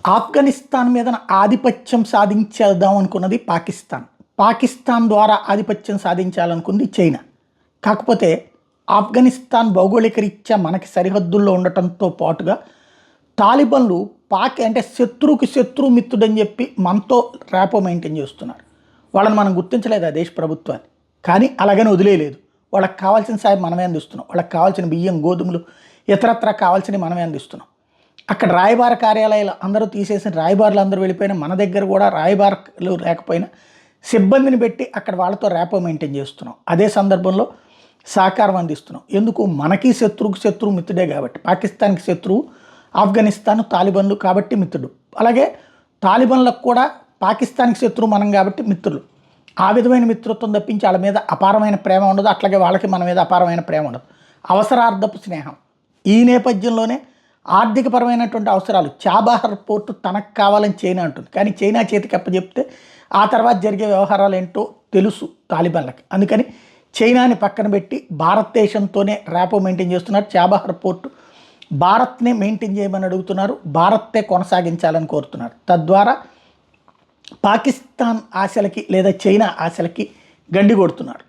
ఆఫ్ఘనిస్తాన్ మీద ఆధిపత్యం సాధించేద్దాం అనుకున్నది పాకిస్తాన్. పాకిస్తాన్ ద్వారా ఆధిపత్యం సాధించాలనుకుంది చైనా. కాకపోతే ఆఫ్ఘనిస్తాన్ భౌగోళిక రీత్యా మనకి సరిహద్దుల్లో ఉండటంతో పాటుగా తాలిబన్లు అంటే శత్రువుకి శత్రువు మిత్రుడని చెప్పి మనతో ర్యాపో మెయింటైన్ చేస్తున్నారు. వాళ్ళని మనం గుర్తించలేదు ఆ దేశ ప్రభుత్వాన్ని, కానీ అలాగని వదిలేయలేదు. వాళ్ళకి కావాల్సిన సాయం మనమే అందిస్తున్నాం. వాళ్ళకి కావాల్సిన బియ్యం, గోధుమలు, ఇతరత్ర కావాల్సినవి మనమే అందిస్తున్నాం. అక్కడ రాయబార కార్యాలయాలు అందరూ తీసేసిన రాయబారులు అందరూ వెళ్ళిపోయినా మన దగ్గర కూడా రాయబారులు లేకపోయినా సిబ్బందిని పెట్టి అక్కడ వాళ్ళతో ర్యాపో మెయింటైన్ చేస్తున్నాం. అదే సందర్భంలో సహకారం అందిస్తున్నాం. ఎందుకు? మనకి శత్రువుకి శత్రువు మిత్రుడే కాబట్టి. పాకిస్తాన్కి శత్రువు ఆఫ్ఘనిస్తాన్, తాలిబన్లు కాబట్టి మిత్రుడు. అలాగే తాలిబన్లకు కూడా పాకిస్తాన్కి శత్రువు మనం కాబట్టి మిత్రులు. ఆ విధమైన మిత్రత్వం తప్పించి వాళ్ళ మీద అపారమైన ప్రేమ ఉండదు. అట్లాగే వాళ్ళకి మన మీద అపారమైన ప్రేమ ఉండదు. అవసరార్థపు స్నేహం. ఈ నేపథ్యంలోనే ఆర్థికపరమైనటువంటి అవసరాలు, చాబహార్ పోర్టు తనకు కావాలని చైనా అంటుంది, కానీ చైనా చేతికి అప్పచెప్తే ఆ తర్వాత జరిగే వ్యవహారాలు ఏంటో తెలుసు తాలిబన్లకి. అందుకని చైనాని పక్కన పెట్టి భారతదేశంతోనే ర్యాపో మెయింటైన్ చేస్తున్నారు. చాబహార్ పోర్టు భారత్నే మెయింటైన్ చేయమని అడుగుతున్నారు. భారత్తే కొనసాగించాలని కోరుతున్నారు. తద్వారా పాకిస్తాన్ ఆశలకి లేదా చైనా ఆశలకి గండి కొడుతున్నారు.